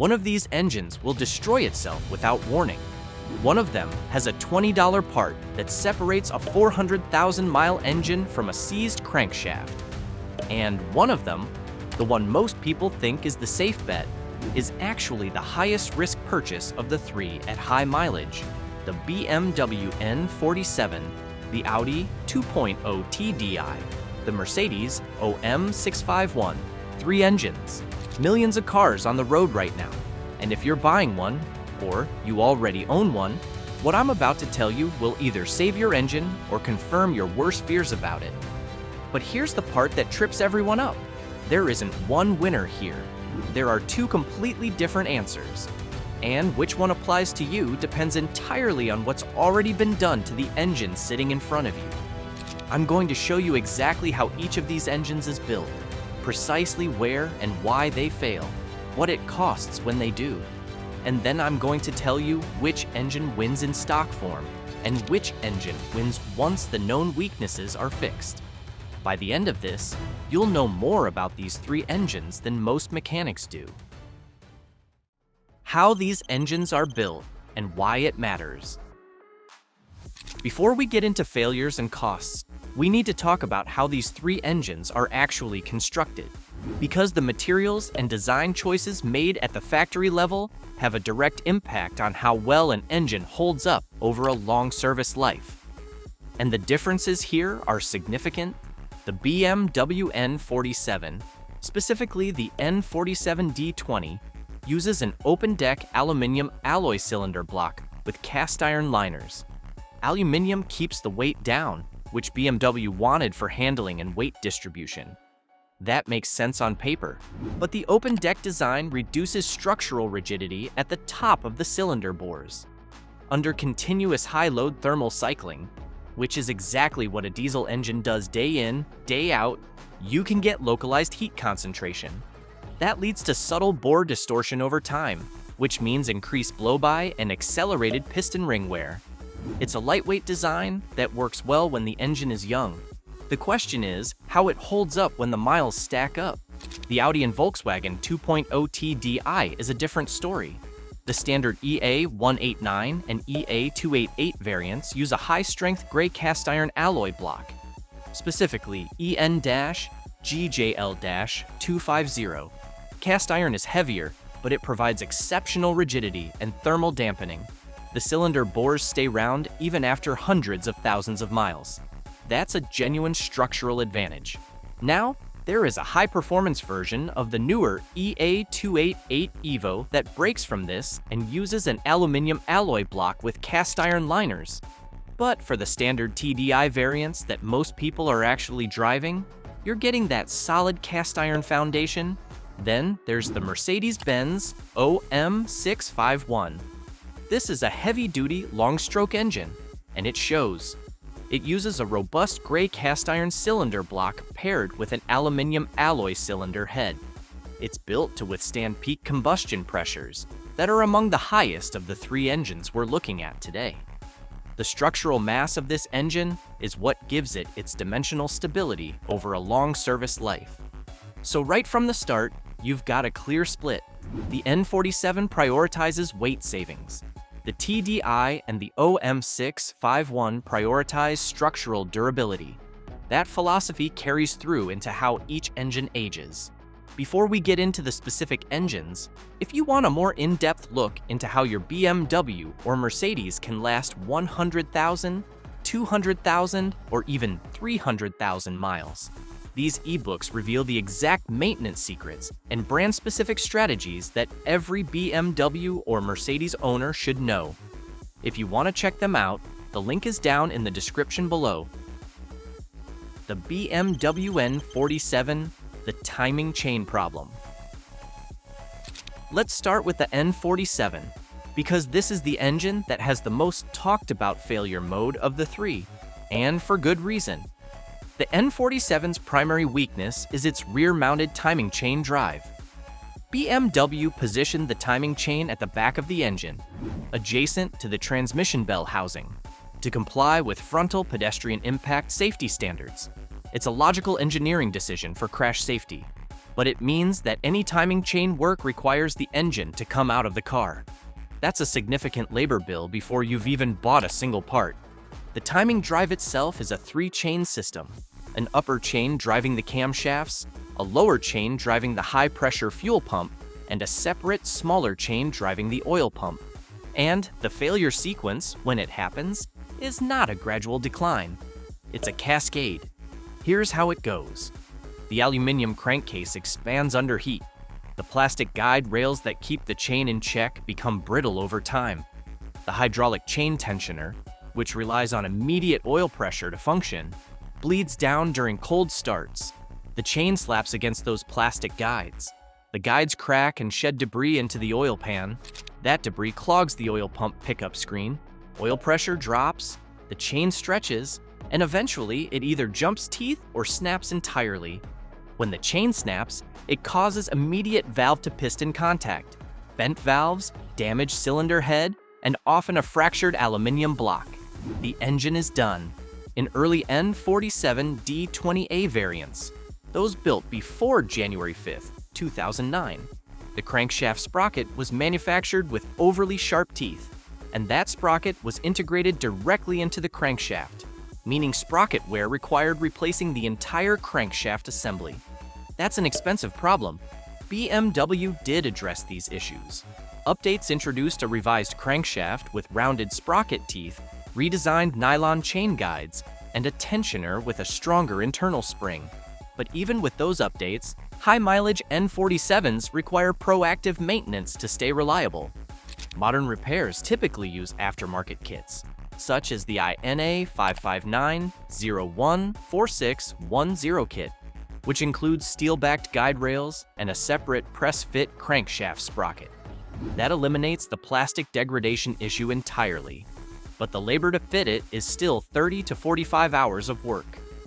One of these engines will destroy itself without warning. One of them has a $20 part that separates a 400,000-mile engine from a seized crankshaft. And one of them, the one most people think is the safe bet, is actually the highest risk purchase of the three at high mileage: the BMW N47, the Audi 2.0 TDI, the Mercedes OM651. 3 engines, millions of cars on the road right now. And if you're buying one, or you already own one, what I'm about to tell you will either save your engine or confirm your worst fears about it. But here's the part that trips everyone up. There isn't one winner here. There are 2 completely different answers. And which one applies to you depends entirely on what's already been done to the engine sitting in front of you. I'm going to show you exactly how each of these engines is built, precisely where and why they fail, what it costs when they do. And then I'm going to tell you which engine wins in stock form and which engine wins once the known weaknesses are fixed. By the end of this, you'll know more about these 3 engines than most mechanics do. How these engines are built and why it matters. Before we get into failures and costs, we need to talk about how these 3 engines are actually constructed, because the materials and design choices made at the factory level have a direct impact on how well an engine holds up over a long service life. And the differences here are significant. The BMW N47, specifically the N47D20, uses an open-deck aluminum alloy cylinder block with cast iron liners. Aluminum keeps the weight down, which BMW wanted for handling and weight distribution. That makes sense on paper, but the open deck design reduces structural rigidity at the top of the cylinder bores. Under continuous high-load thermal cycling, which is exactly what a diesel engine does day in, day out, you can get localized heat concentration. That leads to subtle bore distortion over time, which means increased blow-by and accelerated piston ring wear. It's a lightweight design that works well when the engine is young. The question is how it holds up when the miles stack up. The Audi and Volkswagen 2.0 TDI is a different story. The standard EA189 and EA288 variants use a high-strength gray cast iron alloy block, specifically EN-GJL-250. Cast iron is heavier, but it provides exceptional rigidity and thermal dampening. The cylinder bores stay round even after hundreds of thousands of miles. That's a genuine structural advantage. Now, there is a high-performance version of the newer EA288 Evo that breaks from this and uses an aluminum alloy block with cast iron liners. But for the standard TDI variants that most people are actually driving, you're getting that solid cast iron foundation. Then there's the Mercedes-Benz OM651. This is a heavy-duty, long-stroke engine, and it shows. It uses a robust gray cast iron cylinder block paired with an aluminum alloy cylinder head. It's built to withstand peak combustion pressures that are among the highest of the 3 engines we're looking at today. The structural mass of this engine is what gives it its dimensional stability over a long service life. So right from the start, you've got a clear split. The N47 prioritizes weight savings. The TDI and the OM651 prioritize structural durability. That philosophy carries through into how each engine ages. Before we get into the specific engines, if you want a more in-depth look into how your BMW or Mercedes can last 100,000, 200,000, or even 300,000 miles, these ebooks reveal the exact maintenance secrets and brand-specific strategies that every BMW or Mercedes owner should know. If you want to check them out, the link is down in the description below. The BMW N47, the timing chain problem. Let's start with the N47, because this is the engine that has the most talked about failure mode of the 3, and for good reason. The N47's primary weakness is its rear-mounted timing chain drive. BMW positioned the timing chain at the back of the engine, adjacent to the transmission bell housing, to comply with frontal pedestrian impact safety standards. It's a logical engineering decision for crash safety. but it means that any timing chain work requires the engine to come out of the car. That's a significant labor bill before you've even bought a single part. The timing drive itself is a 3-chain system, an upper chain driving the camshafts, a lower chain driving the high-pressure fuel pump, and a separate, smaller chain driving the oil pump. And the failure sequence, when it happens, is not a gradual decline. It's a cascade. Here's how it goes. The aluminum crankcase expands under heat. The plastic guide rails that keep the chain in check become brittle over time. The hydraulic chain tensioner, which relies on immediate oil pressure to function, bleeds down during cold starts. The chain slaps against those plastic guides. The guides crack and shed debris into the oil pan. That debris clogs the oil pump pickup screen. Oil pressure drops, the chain stretches, and eventually it either jumps teeth or snaps entirely. When the chain snaps, it causes immediate valve-to-piston contact, bent valves, damaged cylinder head, and often a fractured aluminum block. The engine is done. In early N47 D20A variants, those built before January 5, 2009, the crankshaft sprocket was manufactured with overly sharp teeth, and that sprocket was integrated directly into the crankshaft, meaning sprocket wear required replacing the entire crankshaft assembly. That's an expensive problem. BMW did address these issues. Updates introduced a revised crankshaft with rounded sprocket teeth, redesigned nylon chain guides, and a tensioner with a stronger internal spring. But even with those updates, high-mileage N47s require proactive maintenance to stay reliable. Modern repairs typically use aftermarket kits, such as the EA189-01-4610 kit, which includes steel-backed guide rails and a separate press-fit crankshaft sprocket. That eliminates the plastic degradation issue entirely, but the labor to fit it is still 30 to 45 hours of work,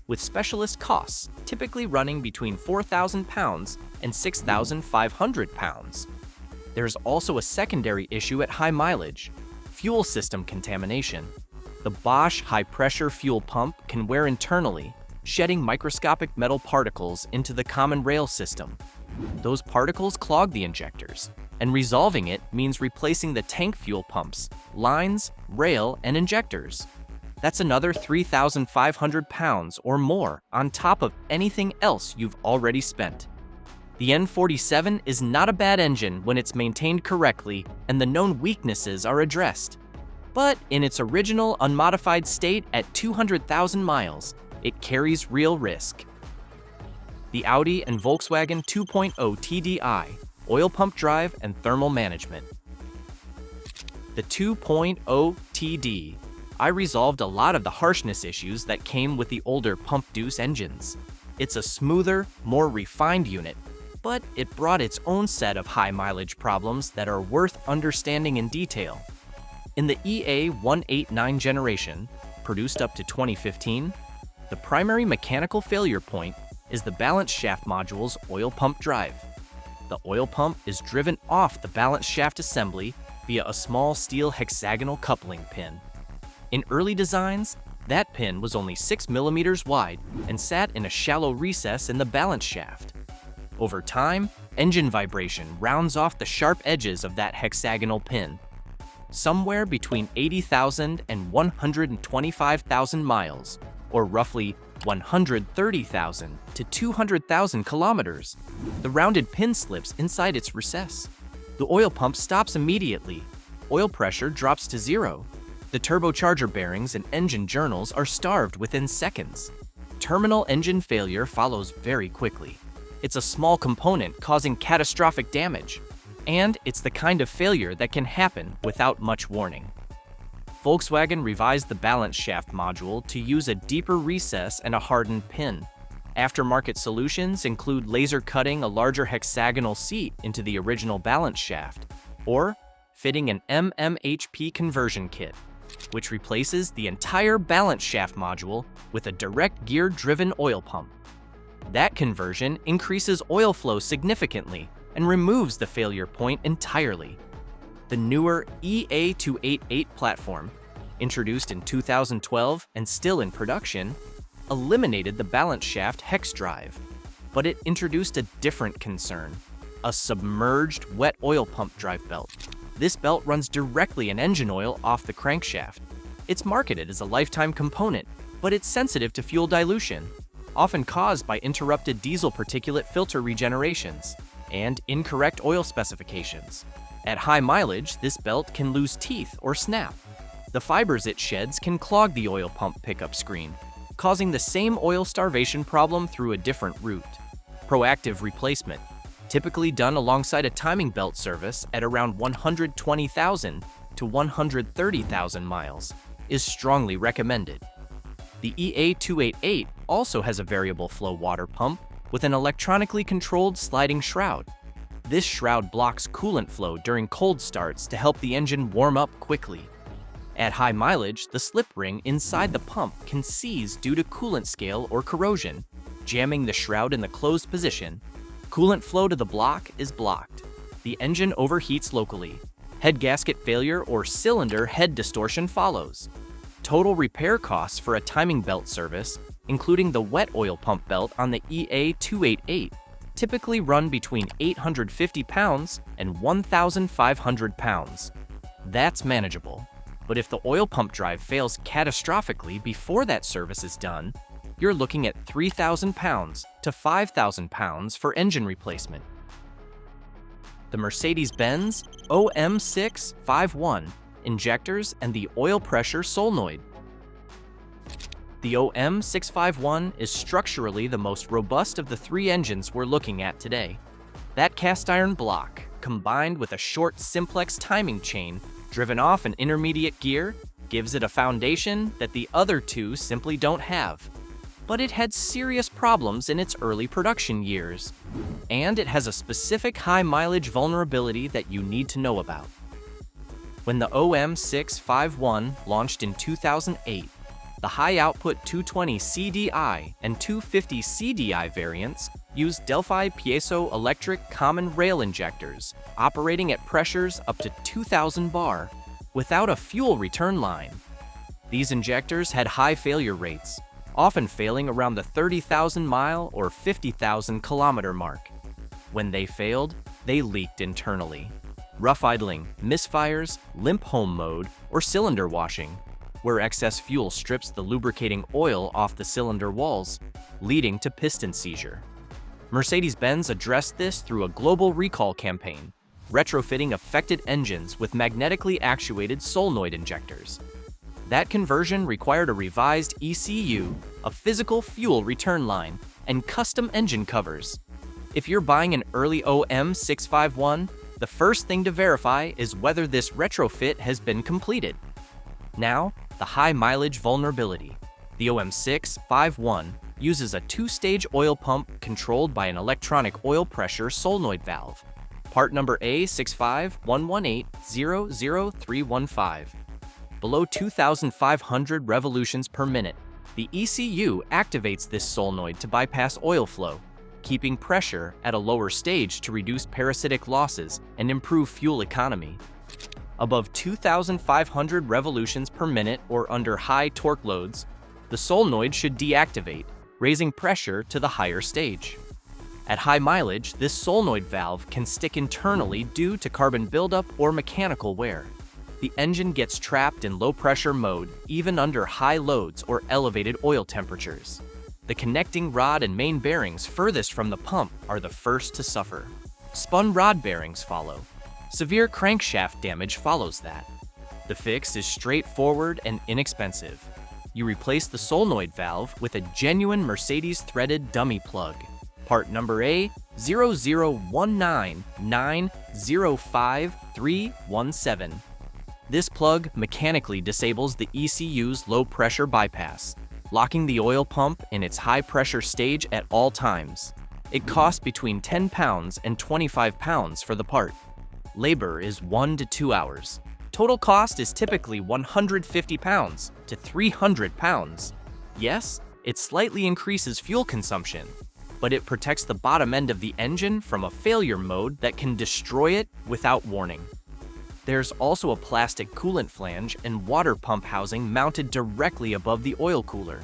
with specialist costs typically running between £4,000 and £6,500. There's also a secondary issue at high mileage: fuel system contamination. The Bosch high-pressure fuel pump can wear internally, shedding microscopic metal particles into the common rail system. Those particles clog the injectors, and resolving it means replacing the tank fuel pumps, lines, rail, and injectors. That's another £3,500 or more on top of anything else you've already spent. The N47 is not a bad engine when it's maintained correctly and the known weaknesses are addressed. But in its original unmodified state at 200,000 miles, it carries real risk. The Audi and Volkswagen 2.0 TDI, oil pump drive and thermal management. The 2.0 TDI resolved a lot of the harshness issues that came with the older pump-deuce engines. It's a smoother, more refined unit, but it brought its own set of high-mileage problems that are worth understanding in detail. In the EA189 generation, produced up to 2015, the primary mechanical failure point is the balance shaft module's oil pump drive. The oil pump is driven off the balance shaft assembly via a small steel hexagonal coupling pin. In early designs, that pin was only 6 millimeters wide and sat in a shallow recess in the balance shaft. Over time, engine vibration rounds off the sharp edges of that hexagonal pin. Somewhere between 80,000 and 125,000 miles, or roughly 130,000 to 200,000 kilometers, the rounded pin slips inside its recess. The oil pump stops immediately. Oil pressure drops to zero. The turbocharger bearings and engine journals are starved within seconds. Terminal engine failure follows very quickly. It's a small component causing catastrophic damage, and it's the kind of failure that can happen without much warning. Volkswagen revised the balance shaft module to use a deeper recess and a hardened pin. Aftermarket solutions include laser cutting a larger hexagonal seat into the original balance shaft, or fitting an MMHP conversion kit, which replaces the entire balance shaft module with a direct gear-driven oil pump. That conversion increases oil flow significantly and removes the failure point entirely. The newer EA288 platform, introduced in 2012 and still in production, eliminated the balance shaft hex drive. but it introduced a different concern: a submerged wet oil pump drive belt. This belt runs directly in engine oil off the crankshaft. It's marketed as a lifetime component, but it's sensitive to fuel dilution, often caused by interrupted diesel particulate filter regenerations and incorrect oil specifications. At high mileage, this belt can lose teeth or snap. The fibers it sheds can clog the oil pump pickup screen, causing the same oil starvation problem through a different route. Proactive replacement, typically done alongside a timing belt service at around 120,000 to 130,000 miles, is strongly recommended. The EA288 also has a variable flow water pump with an electronically controlled sliding shroud. This shroud blocks coolant flow during cold starts to help the engine warm up quickly. At high mileage, the slip ring inside the pump can seize due to coolant scale or corrosion, jamming the shroud in the closed position. Coolant flow to the block is blocked. The engine overheats locally. Head gasket failure or cylinder head distortion follows. Total repair costs for a timing belt service, including the wet oil pump belt on the EA288, typically run between £850 and £1,500. That's manageable. But if the oil pump drive fails catastrophically before that service is done, you're looking at £3,000 to £5,000 for engine replacement. The Mercedes-Benz OM651 injectors and the oil pressure solenoid. The OM651 is structurally the most robust of the three engines we're looking at today. That cast iron block, combined with a short simplex timing chain driven off an intermediate gear, gives it a foundation that the other two simply don't have. But it had serious problems in its early production years, and it has a specific high mileage vulnerability that you need to know about. When the OM651 launched in 2008, the high-output 220 CDI and 250 CDI variants used Delphi piezoelectric common rail injectors, operating at pressures up to 2,000 bar, without a fuel return line. These injectors had high failure rates, often failing around the 30,000 mile or 50,000 kilometer mark. When they failed, they leaked internally. Rough idling, misfires, limp home mode, or cylinder washing, where excess fuel strips the lubricating oil off the cylinder walls, leading to piston seizure. Mercedes-Benz addressed this through a global recall campaign, retrofitting affected engines with magnetically actuated solenoid injectors. That conversion required a revised ECU, a physical fuel return line, and custom engine covers. If you're buying an early OM651, the first thing to verify is whether this retrofit has been completed. Now, the high mileage vulnerability. The OM651 uses a two-stage oil pump controlled by an electronic oil pressure solenoid valve. Part number A65118000315. Below 2,500 revolutions per minute, the ECU activates this solenoid to bypass oil flow, keeping pressure at a lower stage to reduce parasitic losses and improve fuel economy. Above 2,500 revolutions per minute or under high torque loads, the solenoid should deactivate, raising pressure to the higher stage. At high mileage, this solenoid valve can stick internally due to carbon buildup or mechanical wear. The engine gets trapped in low-pressure mode even under high loads or elevated oil temperatures. The connecting rod and main bearings furthest from the pump are the first to suffer. Spun rod bearings follow. Severe crankshaft damage follows that. The fix is straightforward and inexpensive. You replace the solenoid valve with a genuine Mercedes threaded dummy plug. Part number A189 and EA288. This plug mechanically disables the ECU's low-pressure bypass, locking the oil pump in its high-pressure stage at all times. It costs between £10 and £25 for the part. Labor is 1 to 2 hours. Total cost is typically £150 to £300. Yes, it slightly increases fuel consumption, but it protects the bottom end of the engine from a failure mode that can destroy it without warning. There's also a plastic coolant flange and water pump housing mounted directly above the oil cooler.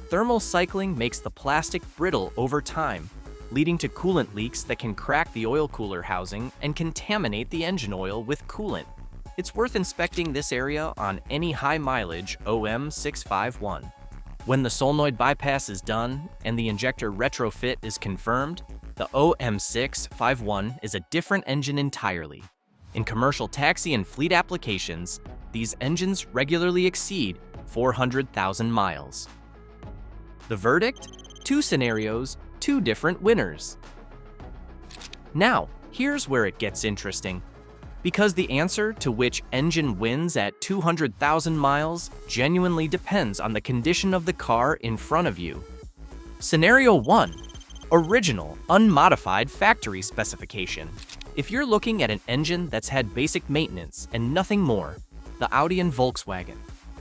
Thermal cycling makes the plastic brittle over time, leading to coolant leaks that can crack the oil cooler housing and contaminate the engine oil with coolant. It's worth inspecting this area on any high-mileage OM651. When the solenoid bypass is done and the injector retrofit is confirmed, the OM651 is a different engine entirely. In commercial taxi and fleet applications, these engines regularly exceed 400,000 miles. The verdict? 2 scenarios, 2 different winners. Now, here's where it gets interesting. Because the answer to which engine wins at 200,000 miles genuinely depends on the condition of the car in front of you. Scenario 1. Original, unmodified factory specification. If you're looking at an engine that's had basic maintenance and nothing more, the Audi and Volkswagen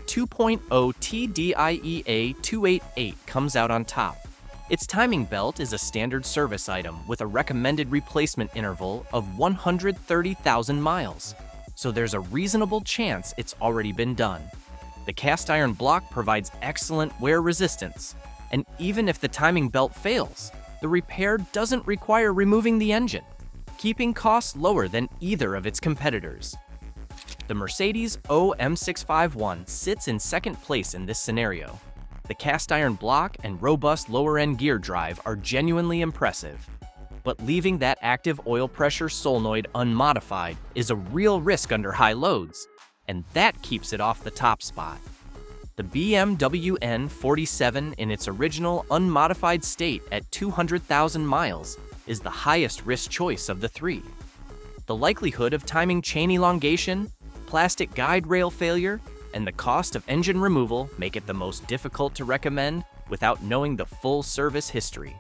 2.0 TDI EA288 comes out on top. Its timing belt is a standard service item with a recommended replacement interval of 130,000 miles, so there's a reasonable chance it's already been done. The cast iron block provides excellent wear resistance, and even if the timing belt fails, the repair doesn't require removing the engine, keeping costs lower than either of its competitors. The Mercedes OM651 sits in second place in this scenario. The cast iron block and robust lower-end gear drive are genuinely impressive, but leaving that active oil pressure solenoid unmodified is a real risk under high loads, and that keeps it off the top spot. The BMW N47 in its original unmodified state at 200,000 miles is the highest risk choice of the 3. The likelihood of timing chain elongation, plastic guide rail failure, and the cost of engine removal make it the most difficult to recommend without knowing the full service history.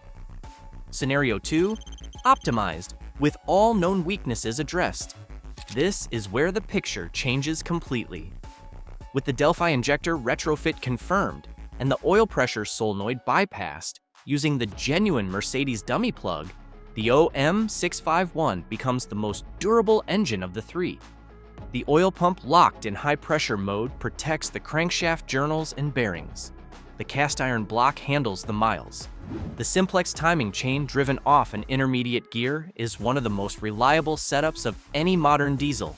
Scenario 2. Optimized, with all known weaknesses addressed. This is where the picture changes completely. With the Delphi injector retrofit confirmed and the oil pressure solenoid bypassed using the genuine Mercedes dummy plug, the OM651 becomes the most durable engine of the 3. The oil pump locked in high-pressure mode protects the crankshaft journals and bearings. The cast iron block handles the miles. The simplex timing chain driven off an intermediate gear is one of the most reliable setups of any modern diesel.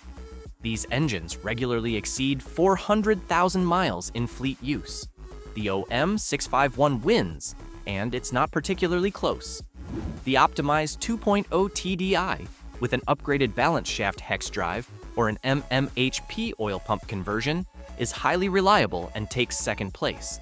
These engines regularly exceed 400,000 miles in fleet use. The OM651 wins, and it's not particularly close. The optimized 2.0 TDI with an upgraded balance shaft hex drive or an MMHP oil pump conversion is highly reliable and takes second place.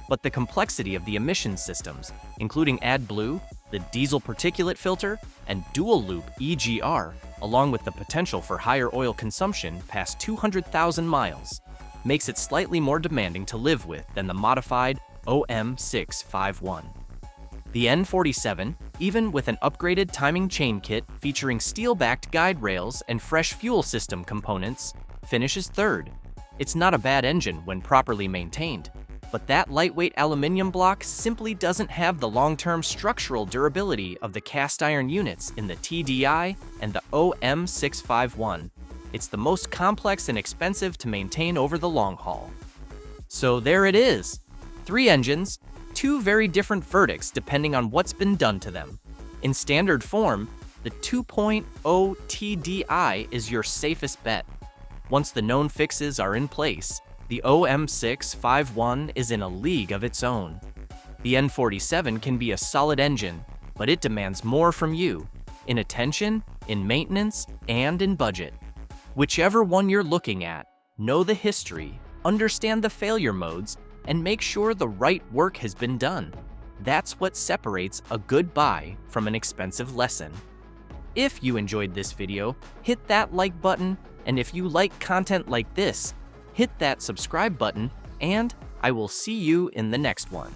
But the complexity of the emission systems, including AdBlue, the diesel particulate filter, and dual-loop EGR, along with the potential for higher oil consumption past 200,000 miles, makes it slightly more demanding to live with than the modified OM651. The N47, even with an upgraded timing chain kit featuring steel-backed guide rails and fresh fuel system components, finishes third. It's not a bad engine when properly maintained, but that lightweight aluminum block simply doesn't have the long-term structural durability of the cast iron units in the TDI and the OM651. It's the most complex and expensive to maintain over the long haul. So there it is. 3 engines, 2 very different verdicts depending on what's been done to them. In standard form, the 2.0 TDI is your safest bet. Once the known fixes are in place, the OM651 is in a league of its own. The N47 can be a solid engine, but it demands more from you, in attention, in maintenance, and in budget. Whichever one you're looking at, know the history, understand the failure modes, and make sure the right work has been done. That's what separates a good buy from an expensive lesson. If you enjoyed this video, hit that like button, and if you like content like this, hit that subscribe button, and I will see you in the next one.